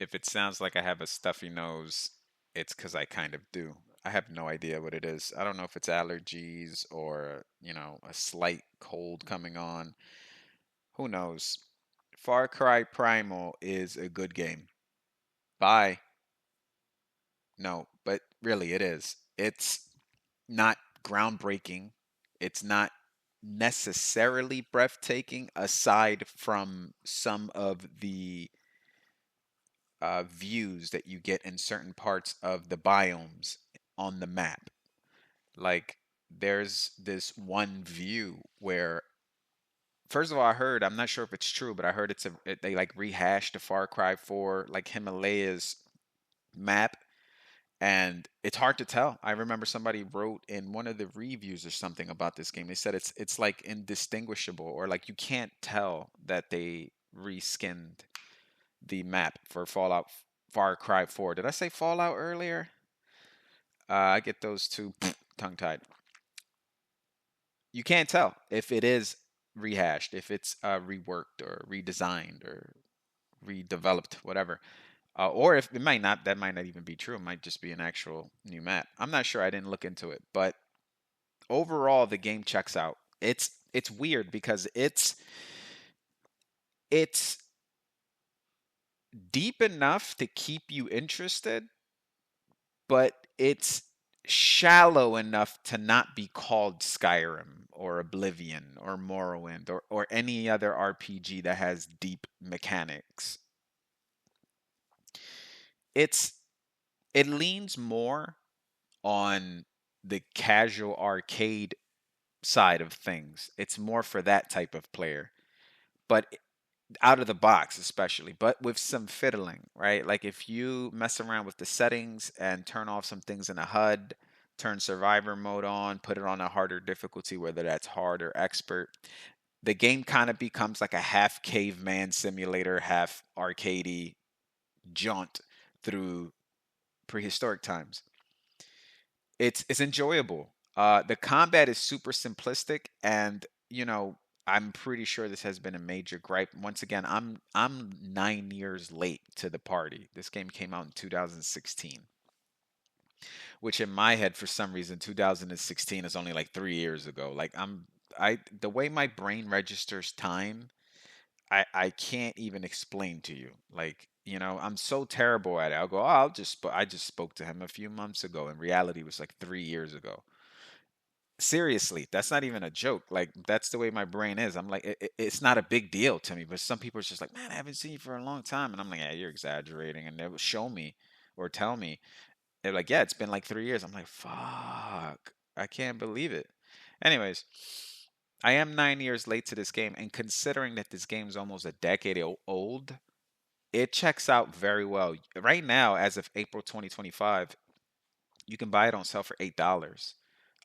If it sounds like I have a stuffy nose, it's because I kind of do. I have no idea what it is. I don't know if it's allergies or, a slight cold coming on. Who knows? Far Cry Primal is a good game. Bye. No, but really it is. It's not groundbreaking. It's not necessarily breathtaking aside from some of the views that you get in certain parts of the biomes on the map. Like, there's this one view where, first of all, I'm not sure if it's true, but I heard they like rehashed the Far Cry 4 like Himalayas map, and it's hard to tell. I remember somebody wrote in one of the reviews or something about this game. They said it's like indistinguishable, or like you can't tell that they reskinned the map for Fallout Far Cry 4. Did I say Fallout earlier? I get those two tongue tied. You can't tell if it is rehashed, if it's reworked or redesigned or redeveloped, whatever. Or if it might not, that might not even be true. It might just be an actual new map. I'm not sure. I didn't look into it, but overall, the game checks out. It's weird because it's deep enough to keep you interested, but it's shallow enough to not be called Skyrim or Oblivion or Morrowind or any other RPG that has deep mechanics. It's it leans more on the casual arcade side of things. It's more for that type of player. But out of the box especially, but with some fiddling, right? Like if you mess around with the settings and turn off some things in the HUD, turn survivor mode on, put it on a harder difficulty, whether that's hard or expert, the game kind of becomes like a half caveman simulator, half arcadey jaunt through prehistoric times. It's enjoyable. The combat is super simplistic, and I'm pretty sure this has been a major gripe. Once again, I'm 9 years late to the party. This game came out in 2016, which in my head, for some reason, 2016 is only like 3 years ago. Like the way my brain registers time, I can't even explain to you. Like, I'm so terrible at it. I'll go, oh, I just spoke to him a few months ago. In reality, it was like 3 years ago. Seriously, that's not even a joke. Like, that's the way my brain is. I'm like, it's not a big deal to me, but some people are just like, man, I haven't seen you for a long time. And I'm like, yeah, you're exaggerating. And they will show me or tell me. They're like, yeah, it's been like 3 years. I'm like, fuck, I can't believe it. Anyways, I am 9 years late to this game. And considering that this game is almost a decade old, it checks out very well. Right now, as of April 2025, you can buy it on sale for $8.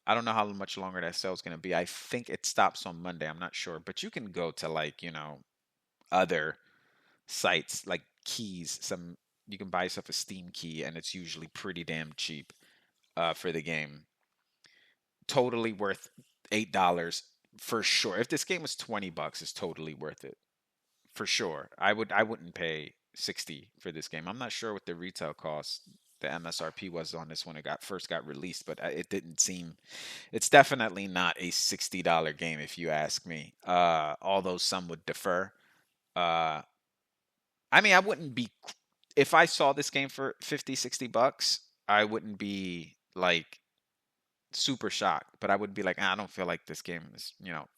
I don't know how much longer that sale is going to be. I think it stops on Monday. I'm not sure, but you can go to like, other sites like keys. You can buy yourself a Steam key and it's usually pretty damn cheap for the game. Totally worth $8 for sure. If this game was $20, it's totally worth it. For sure. I wouldn't pay 60 for this game. I'm not sure what the retail cost, the MSRP was on this when it first got released, but it didn't seem it's definitely not a $60 game if you ask me. Although some would defer. Uh I mean, I wouldn't be if I saw this game for 50, $60, I wouldn't be like super shocked, but I would be like, "Ah, I don't feel like this game is,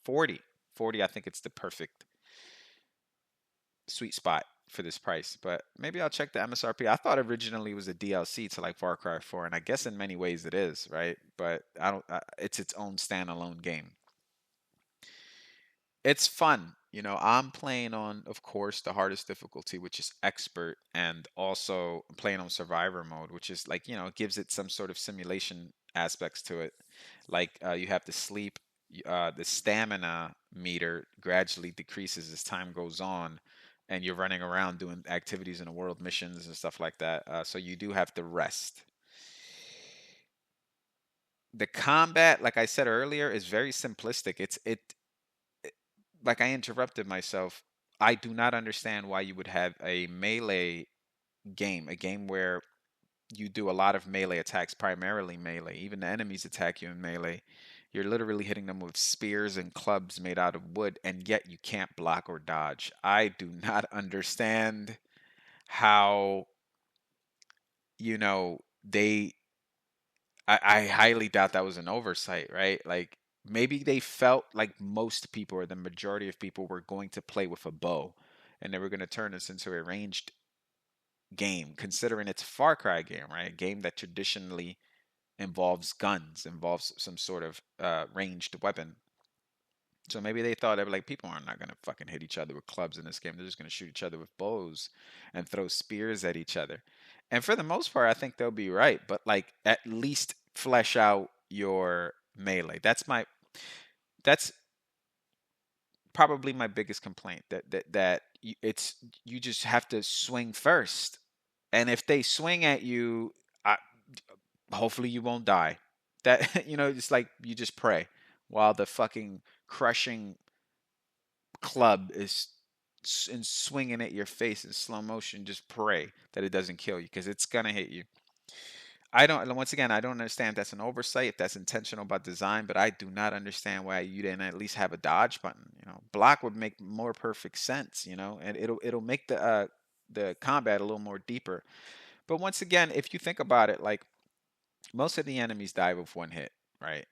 40. 40, I think it's the perfect sweet spot for this price, but maybe I'll check the MSRP. I thought originally it was a DLC to like Far Cry 4, and I guess in many ways it is, right? But I don't. It's its own standalone game. It's fun. I'm playing on, of course, the hardest difficulty, which is expert, and also playing on survivor mode, which is like, it gives it some sort of simulation aspects to it. Like you have to sleep. The stamina meter gradually decreases as time goes on, and you're running around doing activities in the world, missions and stuff like that. So you do have to rest. The combat, like I said earlier, is very simplistic. Like I interrupted myself. I do not understand why you would have a melee game, a game where you do a lot of melee attacks, primarily melee. Even the enemies attack you in melee. You're literally hitting them with spears and clubs made out of wood, and yet you can't block or dodge. I do not understand how, they. I highly doubt that was an oversight, right? Like maybe they felt like most people or the majority of people were going to play with a bow, and they were going to turn this into a ranged game, considering it's a Far Cry game, right? A game that traditionally involves guns, involves some sort of ranged weapon. So maybe they thought they were like, people are not gonna fucking hit each other with clubs in this game. They're just gonna shoot each other with bows and throw spears at each other. And for the most part, I think they'll be right. But like, at least flesh out your melee. That's probably my biggest complaint. It's you just have to swing first. And if they swing at you, hopefully you won't die. That it's like you just pray while the fucking crushing club is and swinging at your face in slow motion. Just pray that it doesn't kill you because it's gonna hit you. I don't. Once again, I don't understand if that's an oversight, if that's intentional by design, but I do not understand why you didn't at least have a dodge button. Block would make more perfect sense. And it'll make the combat a little more deeper. But once again, if you think about it, like most of the enemies die with one hit, right?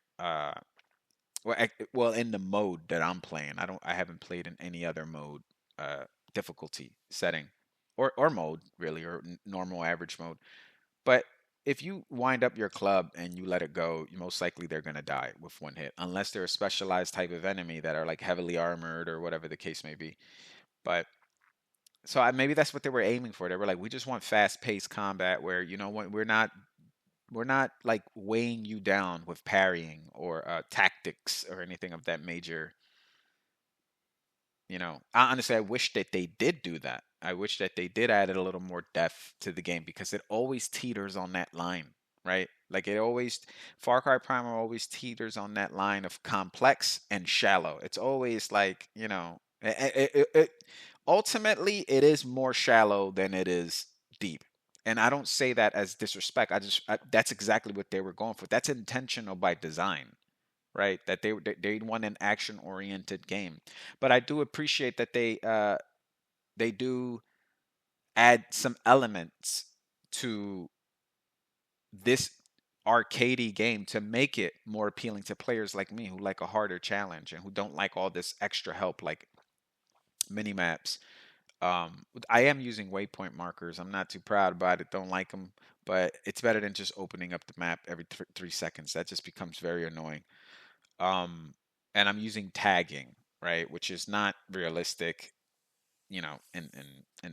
Well, in the mode that I'm playing, I haven't played in any other mode, difficulty setting, or mode really, or normal average mode. But if you wind up your club and you let it go, most likely they're gonna die with one hit, unless they're a specialized type of enemy that are like heavily armored or whatever the case may be. But so maybe that's what they were aiming for. They were like, we just want fast-paced combat where when we're not like weighing you down with parrying or tactics or anything of that major. Honestly, I wish that they did do that. I wish that they did add a little more depth to the game because it always teeters on that line, right? Like Far Cry Primal always teeters on that line of complex and shallow. It's always like, ultimately it is more shallow than it is deep. And I don't say that as disrespect. That's exactly what they were going for. That's intentional by design, right? That they want an action oriented game. But I do appreciate that they do add some elements to this arcadey game to make it more appealing to players like me who like a harder challenge and who don't like all this extra help like mini maps. I am using waypoint markers. I'm not too proud about it. Don't like them, but it's better than just opening up the map every 3 seconds. That just becomes very annoying. um and I'm using tagging, right, which is not realistic, in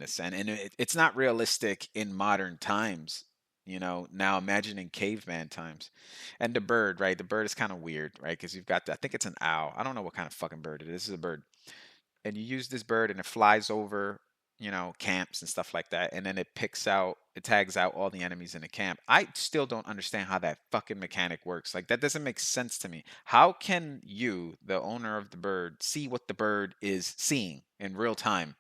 a sense, and it's not realistic in modern times. Now imagine in caveman times. And the bird, right, the bird is kind of weird, right, because you've got I think it's an owl. I don't know what kind of fucking bird it is. This is a bird, and you use this bird and it flies over, camps and stuff like that, and then it tags out all the enemies in the camp. I still don't understand how that fucking mechanic works. Like, that doesn't make sense to me. How can you, the owner of the bird, see what the bird is seeing in real time?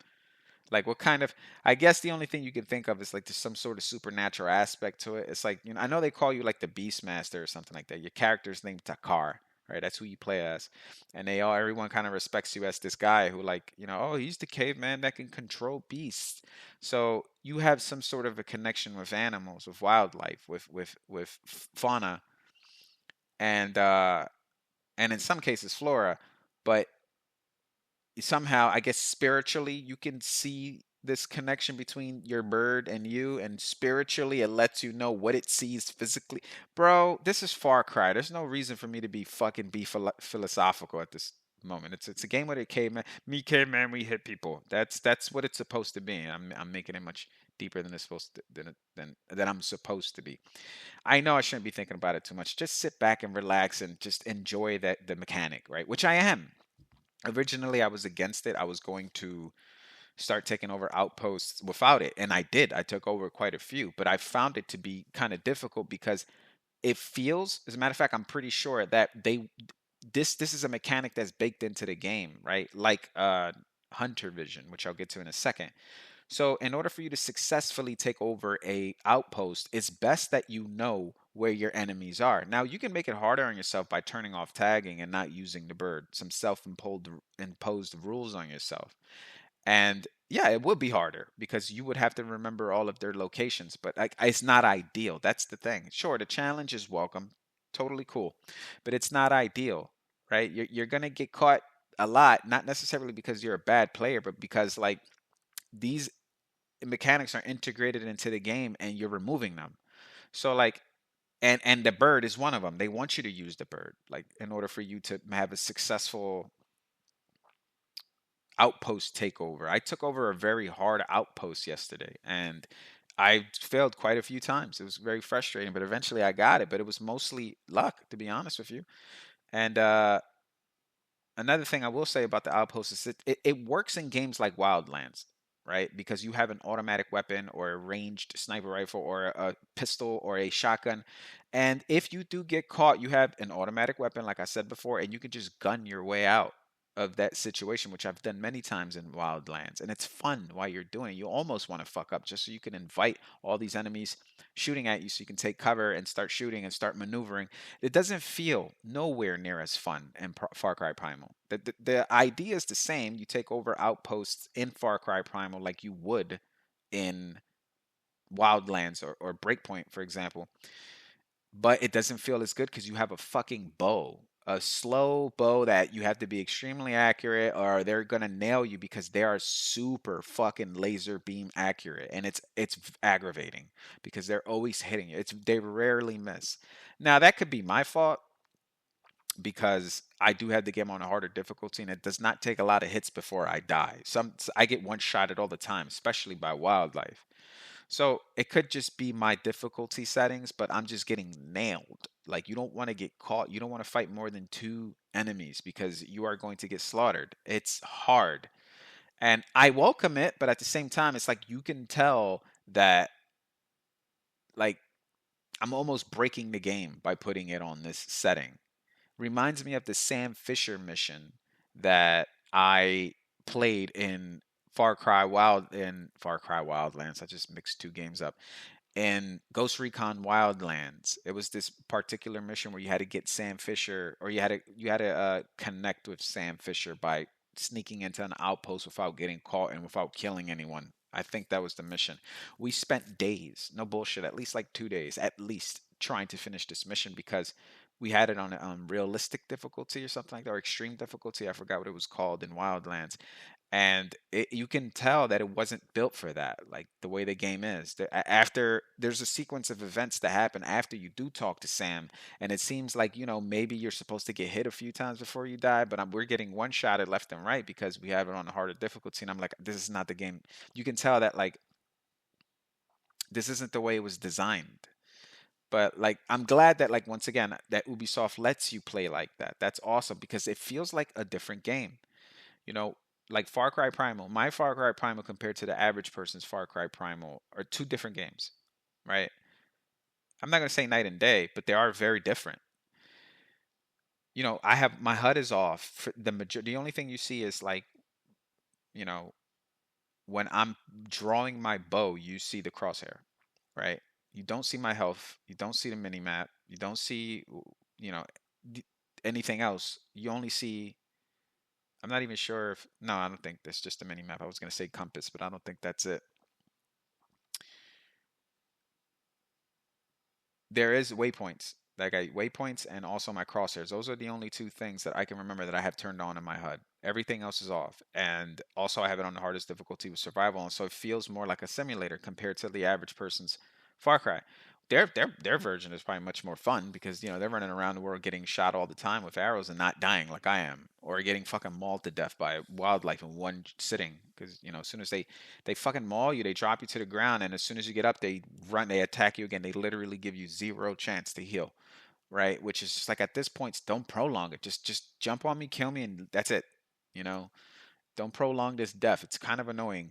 Like, what kind of? I guess the only thing you can think of is like there's some sort of supernatural aspect to it. It's like, I know they call you like the Beastmaster or something like that. Your character's named Takar, right? That's who you play as, and everyone kind of respects you as this guy who, like, oh, he's the caveman that can control beasts. So you have some sort of a connection with animals, with wildlife, with fauna, and in some cases flora, but somehow, I guess spiritually, you can see this connection between your bird and you, and spiritually it lets you know what it sees physically. Bro, this is Far Cry. There's no reason for me to be philosophical at this moment. It's a game where caveman, we hit people. That's what it's supposed to be. I'm making it much deeper than it's supposed to, than I'm supposed to be. I know I shouldn't be thinking about it too much. Just sit back and relax and just enjoy the mechanic, right? Which I am. Originally, I was against it. I was going to start taking over outposts without it, and I did. I took over quite a few, but I found it to be kind of difficult because it feels, as a matter of fact, I'm pretty sure that this is a mechanic that's baked into the game, right? Like hunter vision, which I'll get to in a second. So in order for you to successfully take over a outpost, it's best that you know where your enemies are. Now you can make it harder on yourself by turning off tagging and not using the bird, some self-imposed rules on yourself. And yeah, it would be harder because you would have to remember all of their locations, but like it's not ideal. That's the thing. Sure, the challenge is welcome, totally cool, but it's not ideal, right? You're gonna get caught a lot, not necessarily because you're a bad player, but because like these mechanics are integrated into the game and you're removing them. So like and the bird is one of them. They want you to use the bird like in order for you to have a successful outpost takeover. I took over a very hard outpost yesterday and I failed quite a few times. It was very frustrating, but eventually I got it, but it was mostly luck to be honest with you. And another thing I will say about the outpost is it works in games like Wildlands, right? Because you have an automatic weapon or a ranged sniper rifle or a pistol or a shotgun. And if you do get caught, you have an automatic weapon, like I said before, and you can just gun your way out of that situation, which I've done many times in Wildlands. And it's fun while you're doing it. You almost want to fuck up just so you can invite all these enemies shooting at you so you can take cover and start shooting and start maneuvering. It doesn't feel nowhere near as fun in Far Cry Primal. The idea is the same. You take over outposts in Far Cry Primal like you would in Wildlands or Breakpoint, for example, but it doesn't feel as good because you have a fucking bow. A slow bow that you have to be extremely accurate or they're gonna nail you because they are super fucking laser beam accurate and it's aggravating because they're always hitting you. It's they rarely miss. Now that could be my fault because I do have the game on a harder difficulty and it does not take a lot of hits before I die. I get one shotted all the time, especially by wildlife. So it could just be my difficulty settings, but I'm just getting nailed. Like you don't want to get caught. You don't want to fight more than two enemies because you are going to get slaughtered. It's hard. And I welcome it, but at the same time, it's like you can tell that like I'm almost breaking the game by putting it on this setting. Reminds me of the Sam Fisher mission that I played in Far Cry Wildlands. I just mixed two games up. In Ghost Recon Wildlands, it was this particular mission where you had to get Sam Fisher, or you had to connect with Sam Fisher by sneaking into an outpost without getting caught and without killing anyone. I think that was the mission. We spent days, no bullshit, at least like 2 days, at least trying to finish this mission because we had it on realistic difficulty or something like that, or extreme difficulty. I forgot what it was called in Wildlands, and you can tell that it wasn't built for that, like the way the game is. After there's a sequence of events that happen after you do talk to Sam, and it seems like maybe you're supposed to get hit a few times before you die, but we're getting one shot at left and right because we have it on a harder difficulty, and I'm like, this is not the game. You can tell that like this isn't the way it was designed. But like I'm glad that like once again that Ubisoft lets you play like that. That's awesome because it feels like a different game. You know, like Far Cry Primal, my Far Cry Primal compared to the average person's Far Cry Primal are two different games, right? I'm not going to say night and day, but they are very different. I have my HUD is off. The only thing you see is like, you know, when I'm drawing my bow, you see the crosshair, right? You don't see my health. You don't see the mini map. You don't see, you know, anything else. You only see. I'm not even sure if. No, I don't think that's just a mini map. I was gonna say compass, but I don't think that's it. There is waypoints. Like waypoints and also my crosshairs. Those are the only two things that I can remember that I have turned on in my HUD. Everything else is off. And also I have it on the hardest difficulty with survival, and so it feels more like a simulator compared to the average person's Far Cry. Their version is probably much more fun because they're running around the world getting shot all the time with arrows and not dying like I am, or getting fucking mauled to death by wildlife in one sitting. Because as soon as they fucking maul you, they drop you to the ground, and as soon as you get up, they attack you again. They literally give you zero chance to heal, right? Which is just like at this point, don't prolong it. Just jump on me, kill me, and that's it. You know, don't prolong this death. It's kind of annoying.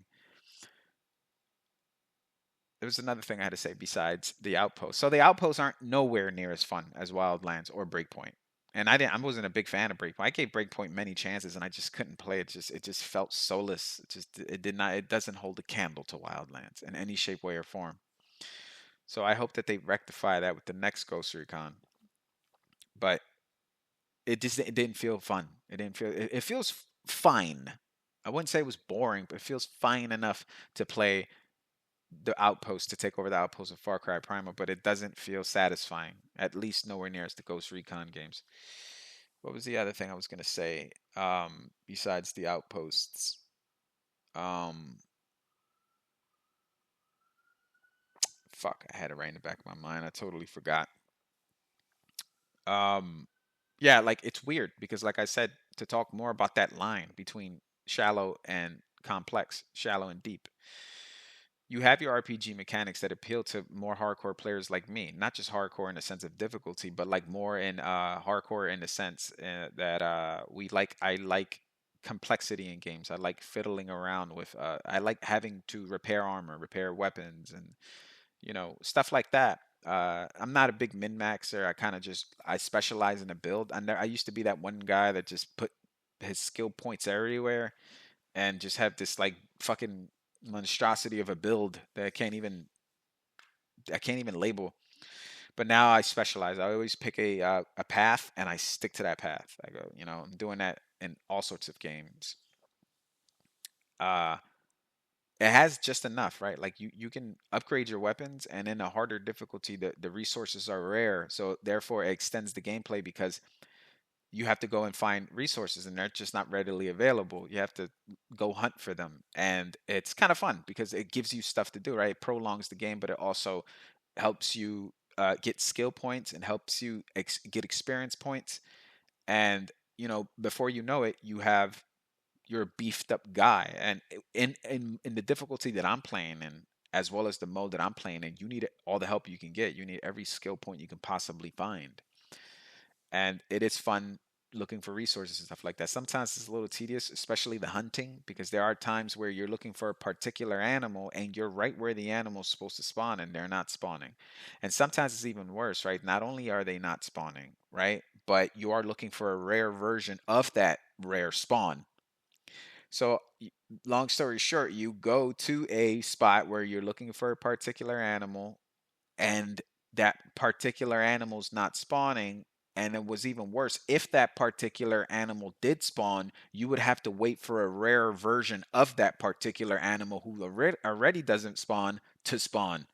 There was another thing I had to say besides the outposts. So the outposts aren't nowhere near as fun as Wildlands or Breakpoint. And I wasn't a big fan of Breakpoint. I gave Breakpoint many chances, and I just couldn't play it. It just felt soulless. It did not. It doesn't hold a candle to Wildlands in any shape, way, or form. So I hope that they rectify that with the next Ghost Recon. But it didn't feel fun. It didn't feel. It feels fine. I wouldn't say it was boring, but it feels fine enough to play the outpost, to take over the outpost of Far Cry Primal, but it doesn't feel satisfying. At least nowhere near as the Ghost Recon games. What was the other thing I was gonna say? Besides the outposts, um, fuck, I had it right in the back of my mind. I totally forgot. Um, yeah, like it's weird because, like I said, to talk more about that line between shallow and complex, shallow and deep. You have your RPG mechanics that appeal to more hardcore players like me. Not just hardcore in the sense of difficulty, but like more in hardcore in the sense that I like complexity in games. I like fiddling around with. I like having to repair armor, repair weapons, and stuff like that. I'm not a big min maxer. I specialize in a build. I used to be that one guy that just put his skill points everywhere and just have this like fucking monstrosity of a build that I can't even label. But now I specialize. I always pick a path and I stick to that path. I go, I'm doing that in all sorts of games. Uh, it has just enough, right? Like you can upgrade your weapons, and in a harder difficulty, the resources are rare, so therefore it extends the gameplay because you have to go and find resources and they're just not readily available. You have to go hunt for them. And it's kind of fun because it gives you stuff to do, right? It prolongs the game, but it also helps you get skill points and helps you get experience points. And, before you know it, you're a beefed up guy. And in the difficulty that I'm playing in, as well as the mode that I'm playing in, you need all the help you can get. You need every skill point you can possibly find, and it is fun looking for resources and stuff like that. Sometimes it's a little tedious, especially the hunting, because there are times where you're looking for a particular animal and you're right where the animal's supposed to spawn and they're not spawning. And sometimes it's even worse, right? Not only are they not spawning, right? But you are looking for a rare version of that rare spawn. So, long story short, you go to a spot where you're looking for a particular animal and that particular animal's not spawning. And it was even worse. If that particular animal did spawn, you would have to wait for a rare version of that particular animal who already doesn't spawn to spawn.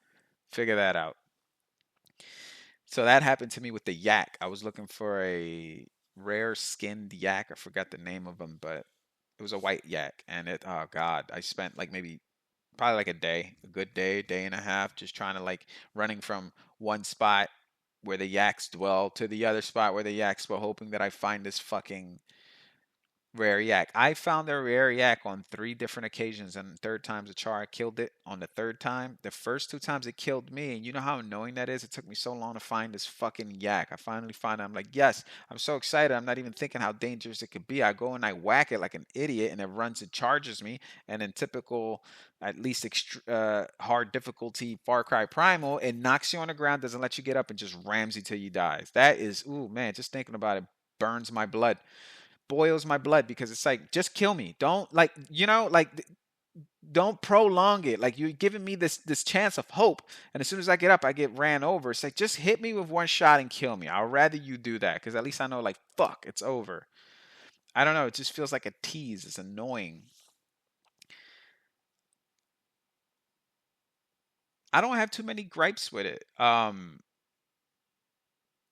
Figure that out. So that happened to me with the yak. I was looking for a rare skinned yak. I forgot the name of them, but it was a white yak. And oh God, I spent like maybe probably like a good day, day and a half, just trying to like running from one spot where the yaks dwell to the other spot where the yaks dwell, hoping that I find this fucking rare yak. I found a rare yak on three different occasions, and the third time's a char. I killed it on the third time. The first two times it killed me, and you know how annoying that is? It took me so long to find this fucking yak. I finally find it. I'm like, yes, I'm so excited. I'm not even thinking how dangerous it could be. I go and I whack it like an idiot, and it runs and charges me. And in typical, at least hard difficulty Far Cry Primal, it knocks you on the ground, doesn't let you get up, and just rams you till you dies. That is, ooh man, just thinking about it burns my blood, boils my blood, because it's like, just kill me. Don't, like, don't prolong it. Like, you're giving me this chance of hope, and as soon as I get up I get ran over. It's like, just hit me with one shot and kill me. I'd rather you do that, because at least I know, like, fuck, it's over. I don't know, it just feels like a tease. It's annoying. I don't have too many gripes with it.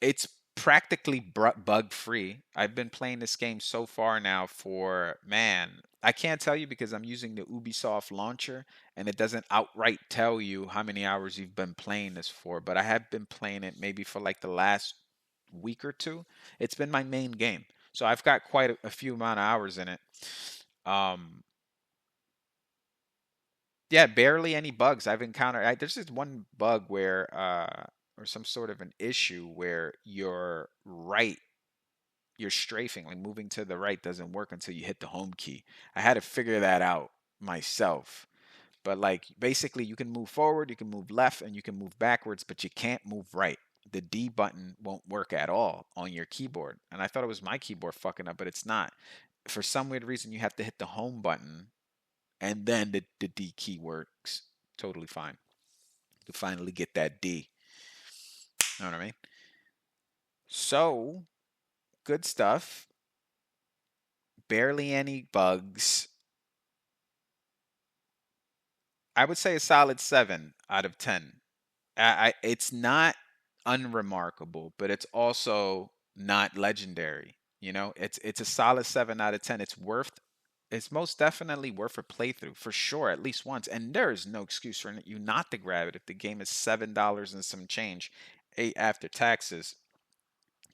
It's practically bug free. I've been playing this game so far now for, man, I can't tell you because I'm using the Ubisoft launcher and it doesn't outright tell you how many hours you've been playing this for, but I have been playing it maybe for like the last week or two. It's been my main game. So I've got quite a few amount of hours in it. Um, yeah, barely any bugs I've encountered. There's just one bug where, or some sort of an issue where you're strafing, like moving to the right doesn't work until you hit the home key. I had to figure that out myself. But like basically you can move forward, you can move left, and you can move backwards, but you can't move right. the D button won't work at all on your keyboard. And I thought it was my keyboard fucking up, but it's not. For some weird reason, you have to hit the home button and then the D key works totally fine. You finally get that D. You know what I mean? So, good stuff. Barely any bugs. I would say a solid 7 out of 10. It's not unremarkable, but it's also not legendary. You know, it's a solid 7 out of 10. It's most definitely worth a playthrough for sure, at least once. And there is no excuse for you not to grab it if the game is $7 and some change, 8 after taxes.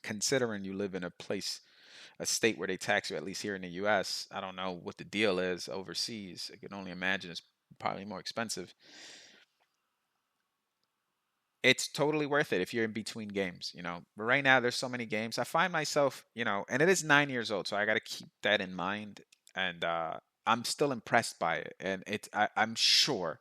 Considering you live in a state where they tax you, at least here in the U.S. I don't know what the deal is overseas. I can only imagine it's probably more expensive. It's totally worth it if you're in between games, you know. But right now, there's so many games. I find myself, you know, and it is 9 years old, so I got to keep that in mind. And I'm still impressed by it, and I'm sure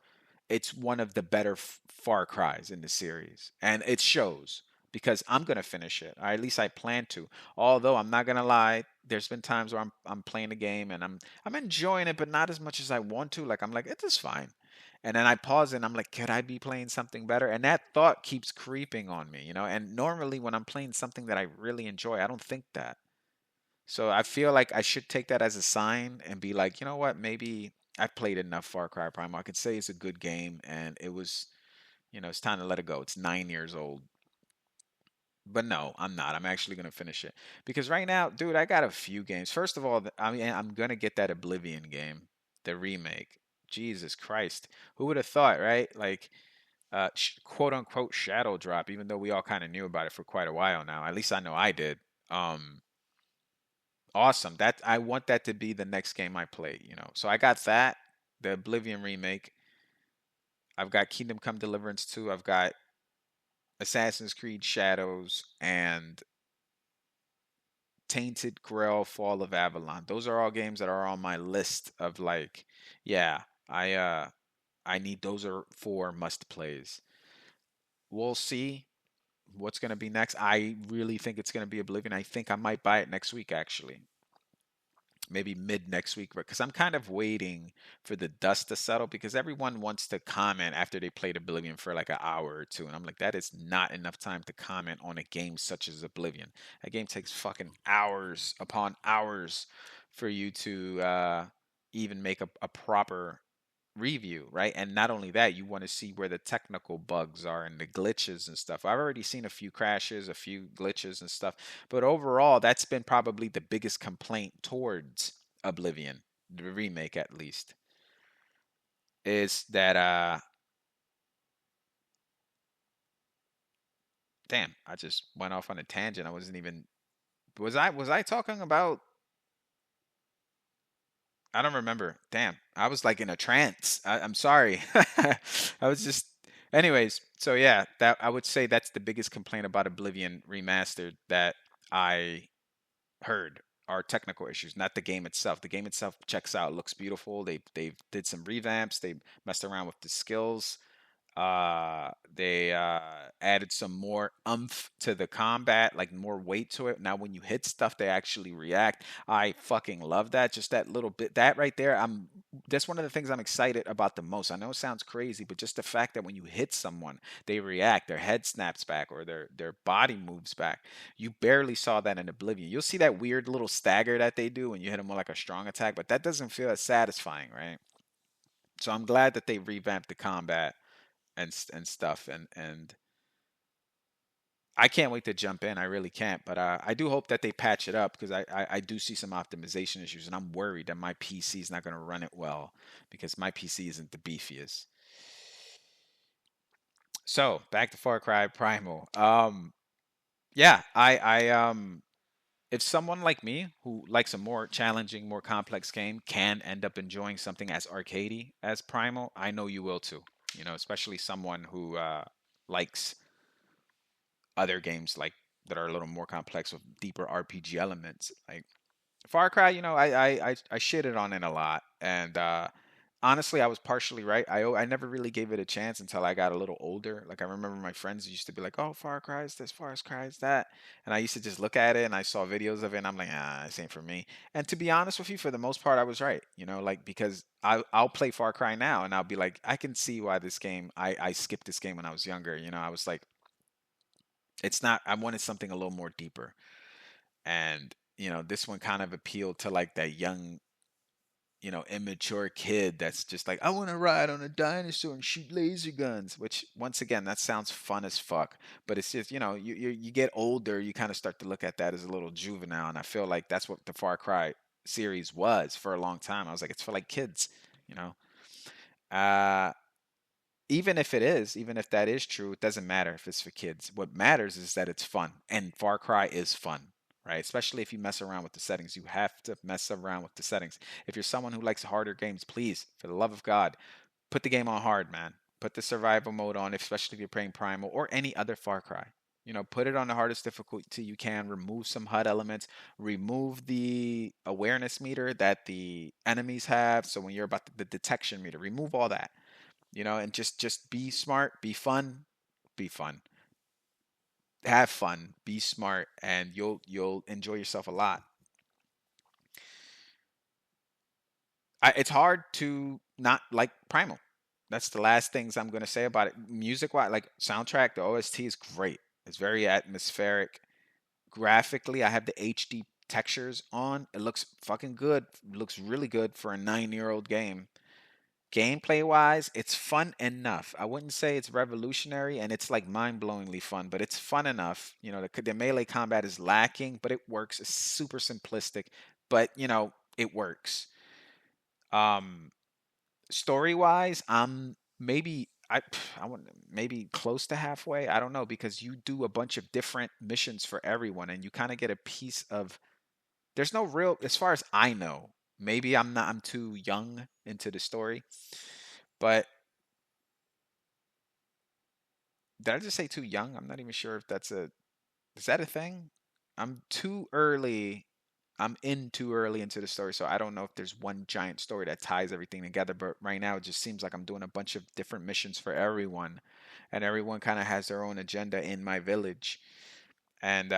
it's one of the better Far Cries in the series, and it shows because I'm gonna finish it, or at least I plan to. Although I'm not gonna lie, there's been times where I'm playing the game and I'm enjoying it, but not as much as I want to. Like I'm like, it is fine. And then I pause and I'm like, could I be playing something better? And that thought keeps creeping on me, you know? And normally when I'm playing something that I really enjoy, I don't think that. So I feel like I should take that as a sign and be like, you know what? Maybe I've played enough Far Cry Primal. I could say it's a good game and it was, you know, it's time to let it go. It's 9 years old. But no, I'm not. I'm actually gonna finish it because right now, dude, I got a few games. First of all, I mean, I'm gonna get that Oblivion game, the remake. Jesus Christ, who would have thought, right? Like, quote unquote shadow drop. Even though we all kind of knew about it for quite a while now. At least I know I did. Awesome. That I want that to be the next game I play. You know, so I got that, the Oblivion remake. I've got Kingdom Come Deliverance 2. I've got Assassin's Creed Shadows and Tainted Grail, Fall of Avalon. Those are all games that are on my list of like, yeah, I need those are four must plays. We'll see what's gonna be next. I really think it's gonna be Oblivion. I think I might buy it next week actually. Maybe mid next week because I'm kind of waiting for the dust to settle because everyone wants to comment after they played Oblivion for like an hour or two. And I'm like, that is not enough time to comment on a game such as Oblivion. A game takes fucking hours upon hours for you to even make a proper review, right? And not only that, you want to see where the technical bugs are and the glitches and stuff. I've already seen a few crashes, a few glitches and stuff, but overall, that's been probably the biggest complaint towards Oblivion, the remake at least, is that damn, I just went off on a tangent. I wasn't even was I talking about I don't remember. Damn, I was like in a trance. I'm sorry. I was just, anyways. So yeah, that I would say that's the biggest complaint about Oblivion Remastered that I heard are technical issues, not the game itself. The game itself checks out, looks beautiful. They did some revamps. They messed around with the skills. They added some more umph to the combat, like more weight to it. Now, when you hit stuff, they actually react. I fucking love that. Just that little bit, that right there. That's one of the things I'm excited about the most. I know it sounds crazy, but just the fact that when you hit someone, they react, their head snaps back or their body moves back. You barely saw that in Oblivion. You'll see that weird little stagger that they do when you hit them with like a strong attack, but that doesn't feel as satisfying, right? So I'm glad that they revamped the combat and stuff and I can't wait to jump in. I really can't, but I do hope that they patch it up because I do see some optimization issues, and I'm worried that my PC is not going to run it well because my PC isn't the beefiest. So back to Far Cry Primal. Yeah, if someone like me who likes a more challenging, more complex game can end up enjoying something as arcadey as Primal, I know you will too. You know, especially someone who likes other games like that are a little more complex with deeper RPG elements. Like Far Cry, you know, I shitted on it a lot, and honestly, I was partially right. I never really gave it a chance until I got a little older. Like I remember my friends used to be like, "Oh, Far Cry is this, Far Cry is that," and I used to just look at it and I saw videos of it and I'm like, "Ah, this ain't for me." And to be honest with you, for the most part, I was right. You know, like because I'll play Far Cry now and I'll be like, I can see why this game I skipped this game when I was younger. You know, I was like, it's not. I wanted something a little more deeper, and this one kind of appealed to like that young immature kid that's just like, I want to ride on a dinosaur and shoot laser guns, which once again, that sounds fun as fuck. But it's just, you get older, you kind of start to look at that as a little juvenile. And I feel like that's what the Far Cry series was for a long time. I was like, it's for like kids, you know? Uh, even if that is true, it doesn't matter if it's for kids. What matters is that it's fun, and Far Cry is fun, right? Especially if you mess around with the settings. You have to mess around with the settings. If you're someone who likes harder games, please, for the love of God, put the game on hard, man. Put the survival mode on, especially if you're playing Primal or any other Far Cry. Put it on the hardest difficulty you can. Remove some HUD elements. Remove the awareness meter that the enemies have. So when you're about the detection meter, remove all that, and just be smart, be fun, have fun, be smart, and you'll enjoy yourself a lot. It's hard to not like Primal. That's the last things I'm gonna say about it. Music wise, like soundtrack, the OST is great. It's very atmospheric. Graphically, I have the HD textures on. It looks fucking good. It looks really good for a 9-year-old game. Gameplay wise, it's fun enough. I wouldn't say it's revolutionary and it's like mind blowingly fun, but it's fun enough. The melee combat is lacking, but it works. It's super simplistic, but it works. Um, Story wise, I'm maybe I want maybe close to halfway. I don't know because you do a bunch of different missions for everyone, and you kind of get a piece of. There's no real, as far as I know. Maybe I'm not. I'm too young into the story, but did I just say too young? I'm not even sure if that's a is that a thing? I'm too early. I'm in too early into the story, so I don't know if there's one giant story that ties everything together. But right now, it just seems like I'm doing a bunch of different missions for everyone, and everyone kind of has their own agenda in my village. And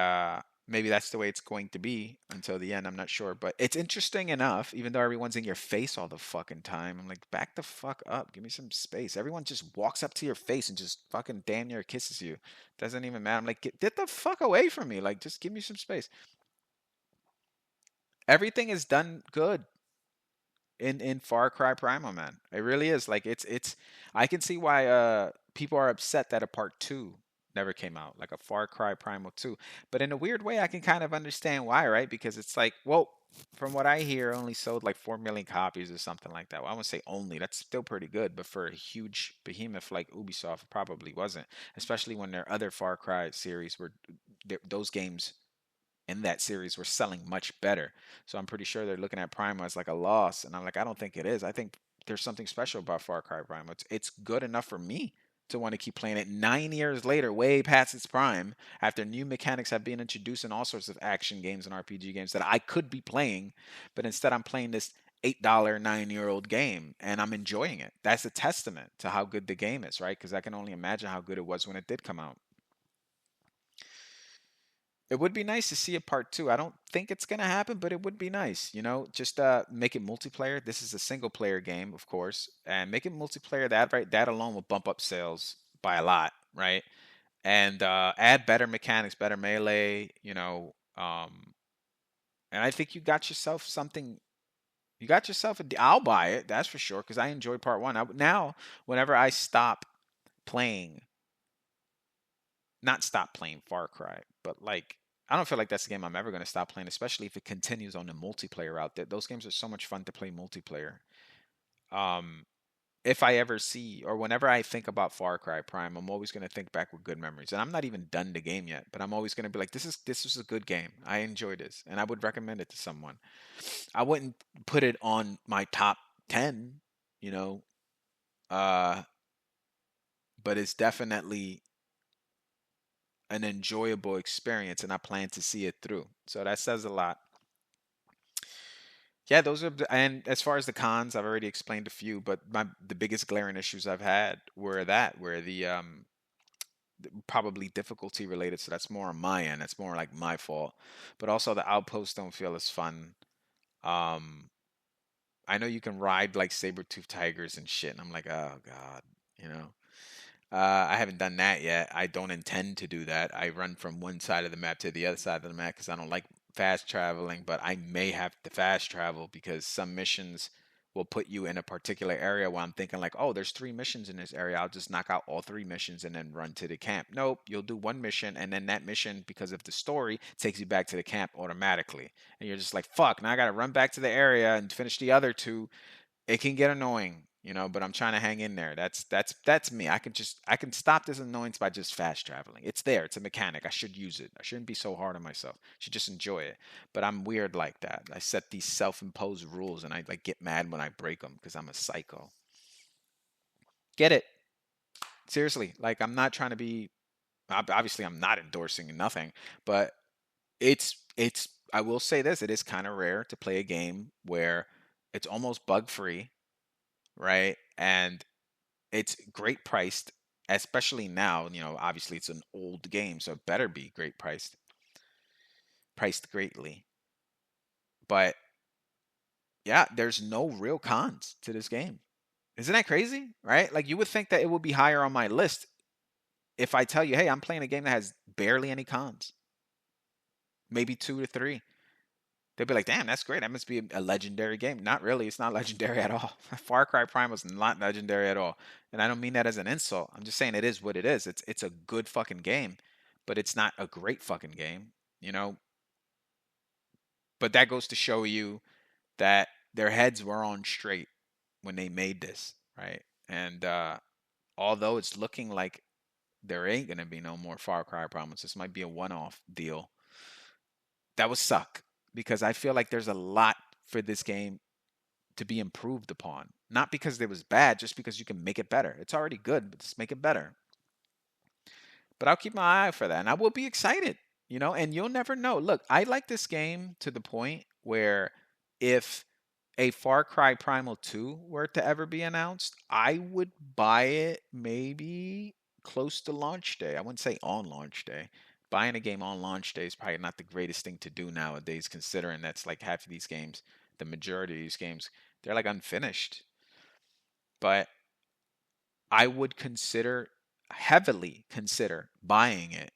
maybe that's the way it's going to be until the end. I'm not sure, but it's interesting enough. Even though everyone's in your face all the fucking time, I'm like, back the fuck up, give me some space. Everyone just walks up to your face and just fucking damn near kisses you. Doesn't even matter. I'm like, get the fuck away from me. Like, just give me some space. Everything is done good in Far Cry Primal, man. It really is. Like it's I can see why people are upset that a part 2 never came out, like a Far Cry Primal 2. But in a weird way I can kind of understand why, right? Because it's like, well, from what I hear, only sold like 4 million copies or something like that. Well, I won't say only, that's still pretty good, but for a huge behemoth like Ubisoft, it probably wasn't. Especially when their other Far Cry series were those games in that series were selling much better. So I'm pretty sure they're looking at Prima as like a loss. And I'm like, I don't think it is. I think there's something special about Far Cry Prima. It's good enough for me to want to keep playing it 9 years later, way past its prime, after new mechanics have been introduced in all sorts of action games and RPG games that I could be playing, but instead I'm playing this $8 9-year-old game and I'm enjoying it. That's a testament to how good the game is, right? Because I can only imagine how good it was when it did come out. It would be nice to see a part 2. I don't think it's gonna happen, but it would be nice. Just make it multiplayer. This is a single player game, of course, and make it multiplayer. That alone will bump up sales by a lot, right? And add better mechanics, better melee. And I think you got yourself something. You got yourself a. I'll buy it. That's for sure because I enjoyed part 1. Now, whenever I stop playing not stop playing Far Cry, but like I don't feel like that's the game I'm ever going to stop playing, especially if it continues on the multiplayer out there. Those games are so much fun to play multiplayer. Um, if I ever see or whenever I think about Far Cry Prime, I'm always going to think back with good memories. And I'm not even done the game yet, but I'm always going to be like, this is a good game. I enjoy this, and I would recommend it to someone. I wouldn't put it on my top 10, you know, uh, but it's definitely an enjoyable experience and I plan to see it through. So that says a lot. Yeah, those are and as far as the cons, I've already explained a few, but the biggest glaring issues I've had were probably difficulty related, so that's more on my end. That's more like my fault. But also the outposts don't feel as fun. Um, I know you can ride like saber-tooth tigers and shit, and I'm like, oh god, you know. I haven't done that yet. I don't intend to do that. I run from one side of the map to the other side of the map because I don't like fast traveling, but I may have to fast travel because some missions will put you in a particular area where I'm thinking like, oh, there's 3 missions in this area. I'll just knock out all 3 missions and then run to the camp. Nope, you'll do one mission and then that mission, because of the story, takes you back to the camp automatically. And you're just like, fuck, now I gotta run back to the area and finish the other two. It can get annoying, but I'm trying to hang in there. That's me. I can stop this annoyance by just fast traveling. It's there. It's a mechanic. I should use it. I shouldn't be so hard on myself. I should just enjoy it. But I'm weird like that. I set these self-imposed rules and I like get mad when I break them because I'm a psycho. Get it? Seriously. Like I'm not trying to be obviously I'm not endorsing nothing, but it's I will say this, it is kind of rare to play a game where it's almost bug free, right? And it's great priced, especially now. Obviously it's an old game, so it better be great priced greatly. But yeah, there's no real cons to this game. Isn't that crazy? Right? Like you would think that it would be higher on my list if I tell you, hey, I'm playing a game that has barely any cons, maybe 2 to 3. They'd be like, damn, that's great. That must be a legendary game. Not really. It's not legendary at all. Far Cry Primal is not legendary at all. And I don't mean that as an insult. I'm just saying it is what it is. It's a good fucking game, but it's not a great fucking game, you know? But that goes to show you that their heads were on straight when they made this, right? And although it's looking like there ain't gonna be no more Far Cry Primals, this might be a one-off deal. That would suck because I feel like there's a lot for this game to be improved upon. Not because it was bad, just because you can make it better. It's already good, but just make it better. But I'll keep my eye out for that, and I will be excited, and you'll never know. Look, I like this game to the point where if a Far Cry Primal 2 were to ever be announced, I would buy it maybe close to launch day. I wouldn't say on launch day. Buying a game on launch day is probably not the greatest thing to do nowadays, considering that's like half of these games, the majority of these games, they're like unfinished. But I would heavily consider buying it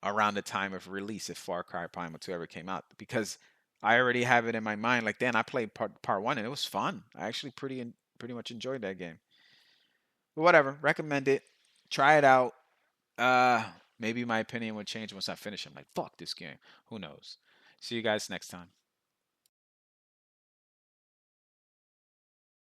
around the time of release if Far Cry Primal 2 ever came out, because I already have it in my mind. Like, then I played part 1 and it was fun. I actually pretty much enjoyed that game. But whatever, recommend it. Try it out. Maybe my opinion would change once I finish. I'm like, fuck this game. Who knows? See you guys next time.